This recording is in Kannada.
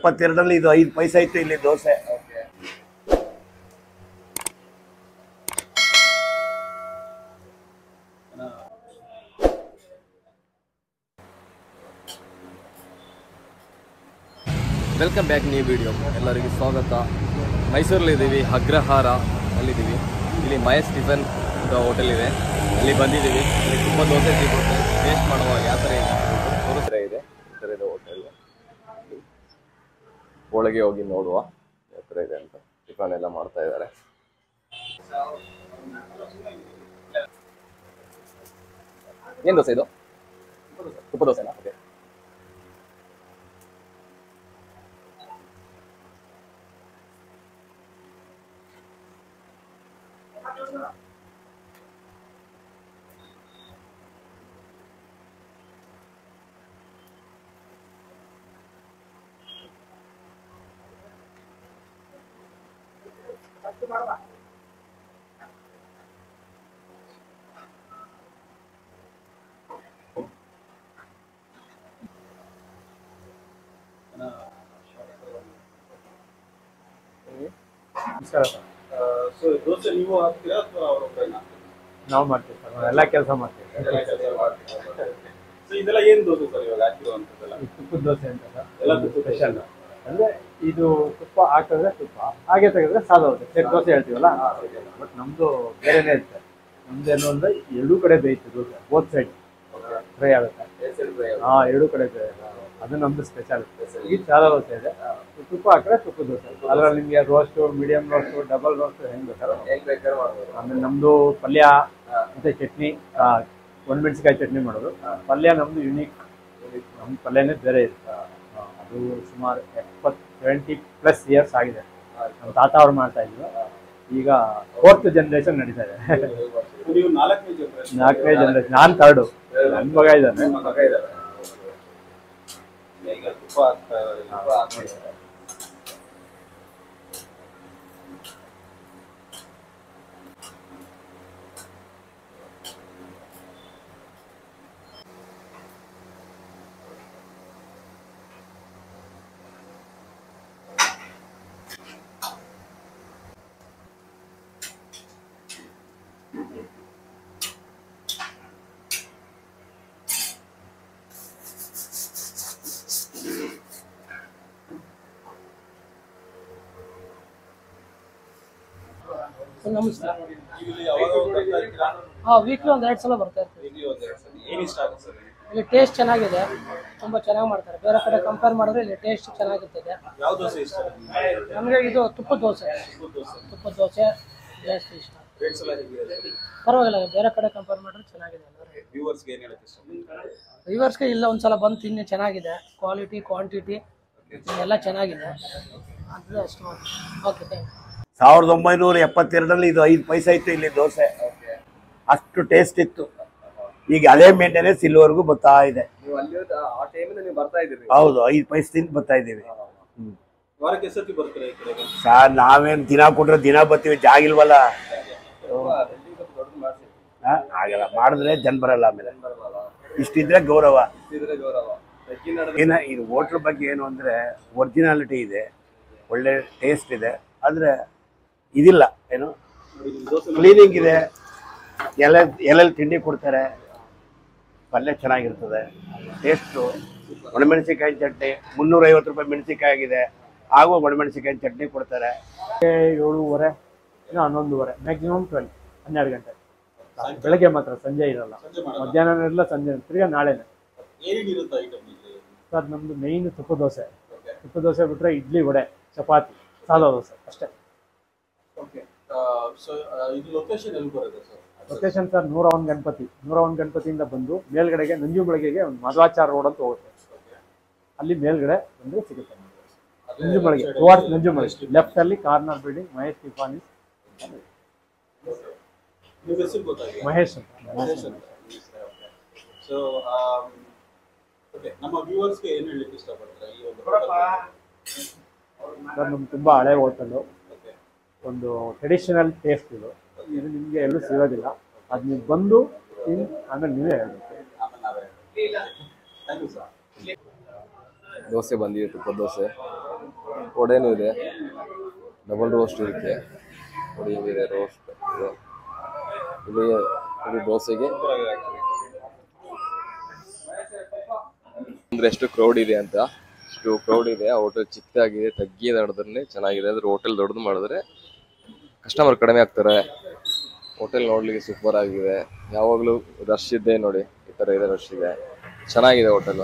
72 ಇದು 5 ಪೈಸೆ ಇತ್ತು ಇಲ್ಲಿ dosa. Welcome back new video. ಎಲ್ಲರಿಗೂ ಸ್ವಾಗತ. ಮೈಸೂರಲ್ಲಿದ್ದೀವಿ, ಅಗ್ರಹಾರ ಅಲ್ಲಿದ್ದೀವಿ. ಇಲ್ಲಿ ಮಹೇಶ್ ಟಿಫನ್ ಹೋಟೆಲ್ ಇದೆ, ಅಲ್ಲಿ ಬಂದಿದ್ದೀವಿ. ಇಲ್ಲಿ ತುಂಬ ದೋಸೆ ಸಿಗುತ್ತೆ, ಟೇಸ್ಟ್ ಮಾಡುವಾಗ ಯಾವ ಥರ ತೋರಿಸ್ರೆ ಇದೆ. ಈ ಥರ ಇದೆ ಹೋಟೆಲ್. ಒಳಗೆ ಹೋಗಿ ನೋಡುವ ಯಾವ ಥರ ಇದೆ ಅಂತ. ಟಿಫನ್ ಎಲ್ಲ ಮಾಡ್ತಾ ಇದ್ದಾರೆ. ಏನು ದೋಸೆ ಇದು? ತುಪ್ಪ ದೋಸೆನಾ? ಓಕೆ. ನಮಸ್ಕಾರ ಸರ್. ಸೊ ದೋಸೆ ನೀವು ಹಾಕ್ತೀರಾ ಅಥವಾ ಅವರ ಕೈನಾ? ನಾವು ಮಾಡ್ತೀವಿ ಸರ್, ನಾವೆಲ್ಲ ಕೆಲಸ ಮಾಡ್ತೀವಿ. ಸೊ ಇದೆಲ್ಲ ಏನು ದೋಸೆ ಸರ್ ಇವಾಗ ಹಾಕಿರುವಂಥದ್ದೆಲ್ಲ? ತುಪ್ಪದ ದೋಸೆ ಅಂತ ಸರ್, ಎಲ್ಲ ಸ್ಪೆಷಲ್. ಅಂದರೆ ಇದು ತುಪ್ಪ ಹಾಕಿದ್ರೆ ತುಪ್ಪ, ಹಾಗೆ ತೆಗೆದ್ರೆ ಸಾಲು ಹೋಗುತ್ತೆ. ಸೆಟ್ ದೋಸೆ ಹೇಳ್ತೀವಲ್ಲ, ಬಟ್ ನಮ್ಮದು ಬೇರೆನೇ ಇರುತ್ತೆ. ನಮ್ದೇನು ಅಂದರೆ ಎರಡೂ ಕಡೆ ಬೇಯಿತು ದೋಸೆ, ಬೋತ್ ಸೈಡ್ ಫ್ರೈ ಆಗುತ್ತೆ. ಹಾಂ, ಎರಡೂ ಕಡೆ ಅದು ನಮ್ಮದು ಸ್ಪೆಷಲ್. ಈಗ ಸಾಲು ದೋಸೆ ಇದೆ, ತುಪ್ಪ ಹಾಕಿದ್ರೆ ತುಪ್ಪದ ದೋಸೆ. ಅದರಲ್ಲಿ ನಿಮಗೆ roast, medium roast, double roast ಹೆಂಗೆ ಬೇಕಾದ್ರೆ. ಆಮೇಲೆ ನಮ್ಮದು ಪಲ್ಯ ಮತ್ತು ಚಟ್ನಿ, ಒಣಮೆಣಸಿಕಾಯಿ ಚಟ್ನಿ ಮಾಡೋದು. ಪಲ್ಯ ನಮ್ಮದು ಯುನೀಕ್, ನಮ್ಮ ಪಲ್ಯನೇ ಬೇರೆ ಇರುತ್ತೆ. ಅದು ಸುಮಾರು 70+ ಇಯರ್ಸ್ ಆಗಿದೆ. ನಮ್ಮ ತಾತ ಅವ್ರು ಮಾಡ್ತಾ ಇದ್ರು. ಈಗ 4th ಜನರೇಷನ್ ನಡೀತಾ ಇದೆ. ನೀವು 4ನೇ ಜನರೇಷನ್, ನಾನು 3rd. ನನ್ನ ಮಗ ಇದ್ದಾನೆ. ಈಗ ತುಪ್ಪ ಹಾಕ್ತಾ ಇದ್ದಾರೆ. ನಮಸ್ಕಾರ. ಇಲ್ಲಿ ಯಾವಾಗ ಬರ್ತಾ ಇರ್ತೀರಾ? ವೀಕ್ಲಿ ಒಂದು 2 ಸಲ ಬರ್ತಾ ಇರ್ತೀವಿ. ಇಲ್ಲಿ ಒಂದು ಎರಡು ಸಲ. ಏನು ಇಷ್ಟ ಆಗುತ್ತೆ ಸರ್? ಇಲ್ಲಿ ಟೇಸ್ಟ್ ಚೆನ್ನಾಗಿದೆ, ತುಂಬ ಚೆನ್ನಾಗಿ ಮಾಡ್ತಾರೆ. ಬೇರೆ ಕಡೆ ಕಂಪೇರ್ ಮಾಡಿದ್ರೆ ಇಲ್ಲಿ ಟೇಸ್ಟ್ ಚೆನ್ನಾಗಿರ್ತದೆ. ಯಾವ ದೋಸೆ ಇಷ್ಟ ನಿಮಗೆ? ನಮಗೆ ಇದು ತುಪ್ಪದ ದೋಸೆ ಜಾಸ್ತಿ ಇಷ್ಟ. ರೇಟ್ಸ್ ಎಲ್ಲ ಹೇಗಿದೆ? ಪರವಾಗಿಲ್ಲ, ಬೇರೆ ಕಡೆ ಕಂಪೇರ್ ಮಾಡಿದ್ರೆ ಚೆನ್ನಾಗಿದೆ. ವ್ಯೂವರ್ಸ್ಗೆ ಏನು ಹೇಳಕ್ಕೆ ಇಷ್ಟ? ವ್ಯೂವರ್ಸ್ಗೆ ಇಲ್ಲ ಒಂದ್ಸಲ ಬಂದು ತಿನ್ನಿ, ಚೆನ್ನಾಗಿದೆ. ಕ್ವಾಲಿಟಿ, ಕ್ವಾಂಟಿಟಿ ಎಲ್ಲ ಚೆನ್ನಾಗಿದೆ. ಅಂದರೆ ಅಷ್ಟು. Okay, thank you. 1972 ಇದು 5 ಪೈಸೆ ಇತ್ತು ಇಲ್ಲಿ ದೋಸೆ. ಅಷ್ಟು ಟೇಸ್ಟ್ ಇತ್ತು. ಈಗ ಅದೇ ಮೇಂಟೆನೆನ್ಸ್ ಇಲ್ಲಿವರೆಗೂ ಬರ್ತಾ ಇದೆ. ಹೌದು, 5 ಪೈಸೆ ತಿಂದು ಬರ್ತಾ ಇದ್ದೀವಿ. ವಾರಕ್ಕೆ ಎಷ್ಟೊತ್ತಿ ಬರ್ತೀರಾ ಈ ಕಡೆಗೆ? ಸರ್, ನಾವೇನು ದಿನ ಕೊಟ್ರೆ ದಿನ ಬರ್ತೀವಿ, ಜಾಗಿಲ್ವಲ್ಲ. ಆಗಲ್ಲ, ಮಾಡಿದ್ರೆ ಜನ ಬರಲ್ಲ. ಆಮೇಲೆ ಇಷ್ಟಿದ್ರೆ ಗೌರವ. ಇದು ಹೋಟ್ಲ್ ಬಗ್ಗೆ ಏನು ಅಂದರೆ ಒರಿಜಿನಾಲಿಟಿ ಇದೆ, ಒಳ್ಳೆ ಟೇಸ್ಟ್ ಇದೆ. ಆದರೆ ಇದಿಲ್ಲ, ಏನು ಕ್ಲೀನಿಂಗ್ ಇದೆ. ಎಲ್ಲೆಲ್ಲಿ ತಿಂಡಿ ಕೊಡ್ತಾರೆ, ಪಲ್ಯ ಚೆನ್ನಾಗಿರ್ತದೆ, ಟೇಸ್ಟು. ಒಣಮೆಣಸಿಕಾಯಿ ಚಟ್ನಿ 350 ರೂಪಾಯಿ ಮೆಣಸಿಕಾಯಿ ಆಗಿದೆ. ಆಗುವ ಒಣಮೆಣಸಿಕಾಯಿ ಚಟ್ನಿ ಕೊಡ್ತಾರೆ. 7:30 ಇನ್ನು 11:30, ಮ್ಯಾಕ್ಸಿಮಮ್ 12 ಗಂಟೆ. ಬೆಳಗ್ಗೆ ಮಾತ್ರ, ಸಂಜೆ ಇರಲ್ಲ. ಮಧ್ಯಾಹ್ನ ಇರಲ್ಲ, ಸಂಜೆ ತಿರ್ಗಾ ನಾಳೆನೆ. ಏನೇನಿರುತ್ತೆ ಐಟಮ್ ಸರ್, ನಮ್ಮದು ಮೇಯ್ನ್ ತುಪ್ಪ ದೋಸೆ. ತುಪ್ಪ ದೋಸೆ ಬಿಟ್ಟರೆ ಇಡ್ಲಿ, ವಡೆ, ಚಪಾತಿ, ಸಾಲು ದೋಸೆ ಅಷ್ಟೇ. ಓಕೆ. ಸೊ ಇದು ಲೊಕೇಶನ್ ಎಲ್ಲಿ ಬರುತ್ತೆ ಸರ್? Location sir 101 Ganapati. 101 ಗಣಪತಿಯಿಂದ ಬಂದು ಮೇಲ್ಗಡೆಗೆ ನಂಜುಮಳಿಗೆಗೆ ಒಂದು ಮಧ್ವಾಚಾರ ರೋಡ್ ಅಂತ ಹೋಗುತ್ತೆ. ಅಲ್ಲಿ ಮೇಲ್ಗಡೆ ಬಂದರೆ ಸಿಗುತ್ತೆ. ನಂಜುಮಳಿಗೆ, ಟುವರ್ಡ್ಸ್ ನಂಜುಮಳಿಗೆ, ಲೆಫ್ಟ್ ಅಲ್ಲಿ ಕಾರ್ನರ್ ಬಿಲ್ಡಿಂಗ್, ಮಹೇಶ್ ಟಿಫಾನ್. ನಿಮ್ಮ ಹೆಸರು ಗೊತ್ತಾಗಿದೆ? ಮಹೇಶ್ ಅಂತ. ಸೊ ಓಕೆ, ನಮ್ಮ ವ್ಯೂವರ್ಸ್ಗೆ ಏನು ಹೇಳಲಿಕ್ಕೆ ಇಷ್ಟಪಡ್ತೀರಾ ಈ ಒಂದು? ಸರ್, ನಮ್ಗೆ ತುಂಬ ಹಳೆ ಹೋಟೆಲು, ಒಂದು ಟ್ರೆಡಿಷನಲ್ ಟೇಸ್ಟ್ ಇದು. ಇದು ನಿಮಗೆ ಎಲ್ಲೂ ಸಿಗೋದಿಲ್ಲ. ಅದು ನೀವು ಬಂದು ತಿಂದು ಆಮೇಲೆ ನೀವೇ ಹೇಳಬೇಕು. ದೋಸೆ ಬಂದಿದೆ, ತುಪ್ಪದ ದೋಸೆ. ವಡೆನೂ ಇದೆ, ಡಬಲ್ ರೋಸ್ಟ್ ಇರುತ್ತೆ, ನೋಡಿ ಇದೆ ರೋಸ್ಟ್ ಇದೆ. ಇದು ದೋಸೆಗೆ ಅಂದ್ರೆ ಎಷ್ಟು ಕ್ರೌಡ್ ಇದೆ ಅಂತ, ಇಷ್ಟು ಕ್ರೌಡ್ ಇದೆ. ಆ ಹೋಟೆಲ್ ಚಿಕ್ಕದಾಗಿದೆ, ತಗ್ಗಿದ ನಡೆದ್ರೆ ಚೆನ್ನಾಗಿದೆ. ಅದ್ರ ಹೋಟೆಲ್ ದೊಡ್ಡದು ಮಾಡಿದ್ರೆ ಕಸ್ಟಮರ್ ಕಡಿಮೆ ಆಗ್ತಾರೆ. ಹೋಟೆಲ್ ನೋಡ್ಲಿಕ್ಕೆ ಸೂಪರ್ ಆಗಿದೆ, ಯಾವಾಗಲೂ ರಶ್ ಇದೆ ನೋಡಿ, ಈ ಥರ ಇದೆ, ರಶ್ ಇದೆ, ಚೆನ್ನಾಗಿದೆ ಹೋಟೆಲ್.